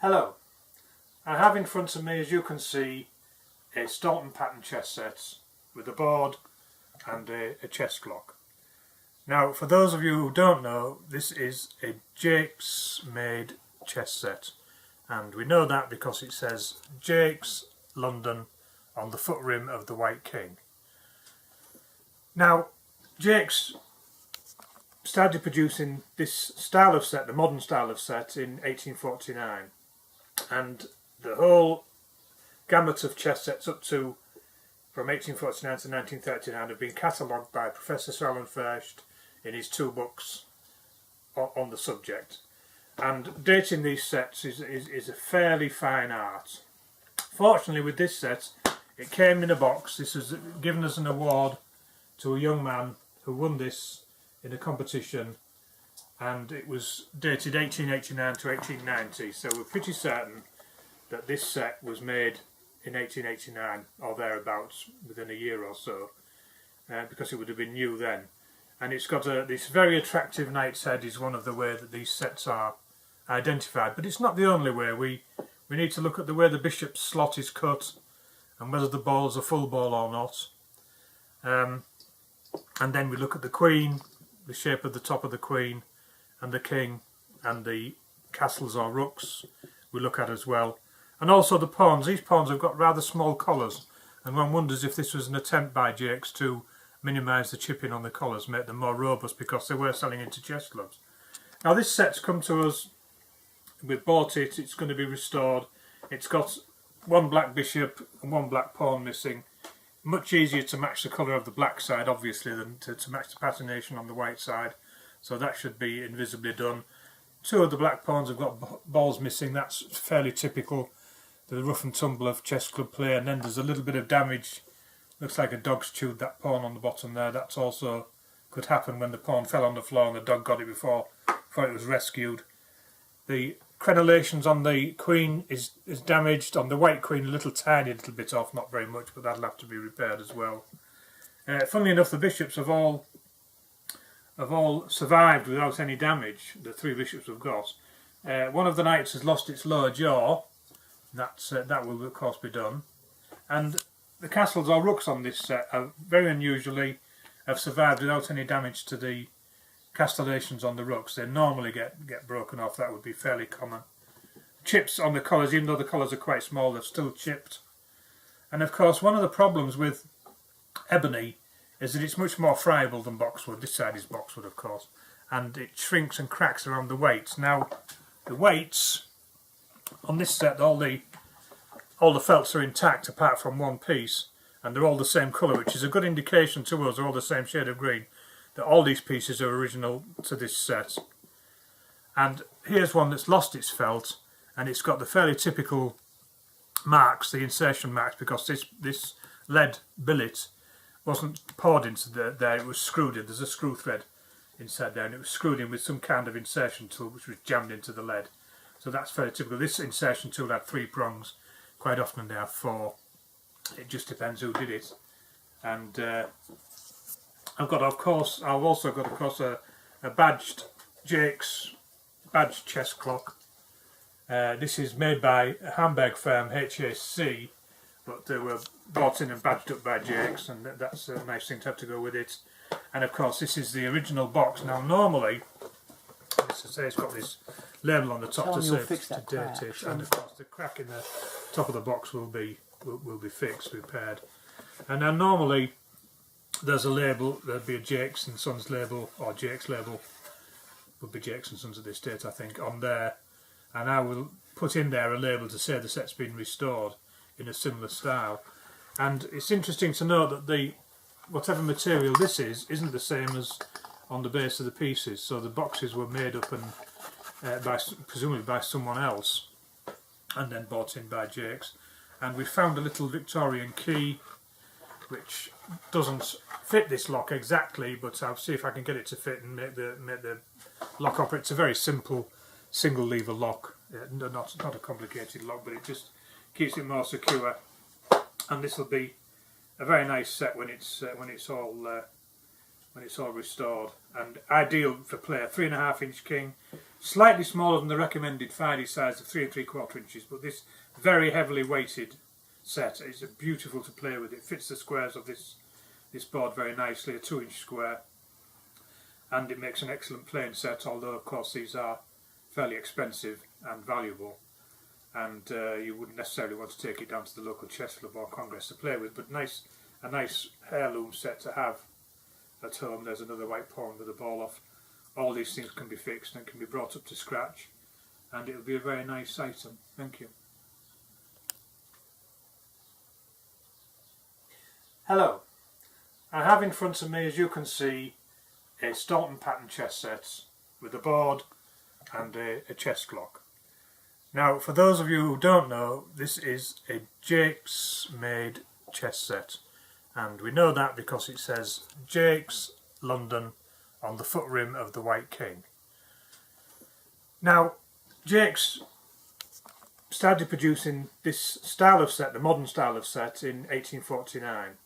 Hello, I have in front of me, as you can see, a Staunton pattern chess set with a board and a chess clock. Now, for those of you who don't know, this is a Jaques made chess set, and we know that because it says Jaques, London on the foot rim of the White King. Now, Jaques started producing this style of set, the modern style of set, in 1849, and the whole gamut of chess sets up to from 1849 to 1939 have been catalogued by Professor Sir Alan First in his two books on the subject, and dating these sets is a fairly fine art. Fortunately, with this set, it came in a box. This was given as an award to a young man who won this in a competition, and it was dated 1889 to 1890, so we're pretty certain that this set was made in 1889 or thereabouts, within a year or so, because it would have been new then. And it's got this very attractive knight's head is one of the way that these sets are identified, but it's not the only way. We need to look at the way the bishop's slot is cut and whether the ball's a full ball or not, and then we look at the queen, the shape of the top of the queen, and the king, and the castles or rooks we look at as well, and also the pawns. These pawns have got rather small collars, and one wonders if this was an attempt by Jaques to minimise the chipping on the collars, make them more robust, because they were selling into chess clubs. Now this set's come to us, we've bought it, it's going to be restored. It's got one black bishop and one black pawn missing. Much easier to match the colour of the black side, obviously, than to match the patination on the white side, so that should be invisibly done. Two of the black pawns have got balls missing. That's fairly typical, the rough and tumble of chess club play, and then there's a little bit of damage. Looks like a dog's chewed that pawn on the bottom there. That's also could happen when the pawn fell on the floor and the dog got it before it was rescued. The crenellations on the queen is damaged. On the white queen, a tiny little bit off, not very much, but that'll have to be repaired as well. Funnily enough, the bishops have all survived without any damage. The three bishops have got. One of the knights has lost its lower jaw. That will of course be done. And the castles or rooks on this set are very unusually have survived without any damage to the castellations on the rooks. They normally get broken off. That would be fairly common. Chips on the collars, even though the collars are quite small, they're still chipped. And of course, one of the problems with ebony is that it's much more friable than boxwood. This side is boxwood, of course, and it shrinks and cracks around the weights. Now, the weights on this set, all the felts are intact apart from one piece, and they're all the same colour, which is a good indication to us, they're all the same shade of green, that all these pieces are original to this set. And here's one that's lost its felt, and it's got the fairly typical marks, the insertion marks, because this lead billet wasn't poured into there, it was screwed in. There's a screw thread inside there, and it was screwed in with some kind of insertion tool which was jammed into the lead. So that's very typical. This insertion tool had 3 prongs. Quite often they have 4. It just depends who did it. And I've also got a badged Jaques badged chess clock. This is made by a Hamburg firm, HAC, but they were bought in and badged up by Jaques, and that's a nice thing to have to go with it. And of course, this is the original box. Now, normally, as I say, it's got this label on the top to say to date it, and of course, the crack in the top of the box will be fixed, repaired. And now, normally, there's a label. There'd be a Jaques and Sons label, or Jaques label. Would be Jaques and Sons at this date, I think, on there. And I will put in there a label to say the set's been restored in a similar style. And it's interesting to note that whatever material this isn't the same as on the base of the pieces. So the boxes were made up and presumably by someone else, and then bought in by Jaques. And we found a little Victorian key which doesn't fit this lock exactly, but I'll see if I can get it to fit and make the lock operate. It's a very simple single lever lock, not a complicated lock, but it just keeps it more secure. And this will be a very nice set when it's all restored, and ideal for play. 3.5-inch king, Slightly smaller than the recommended Friday size of 3 3/4 inches, but this very heavily weighted set is beautiful to play with. It fits the squares of this board very nicely, a 2-inch square, and it makes an excellent playing set, although of course these are fairly expensive and valuable, and you wouldn't necessarily want to take it down to the local chess club or congress to play with, but a nice heirloom set to have at home. There's another white pawn with a ball off. All these things can be fixed and can be brought up to scratch, and it will be a very nice item. Thank you. Hello. I have in front of me, as you can see, a Staunton pattern chess set with a board and a chess clock. Now, for those of you who don't know, this is a Jaques made chess set, and we know that because it says Jaques, London, on the foot rim of the White King. Now, Jaques started producing this style of set, the modern style of set, in 1849.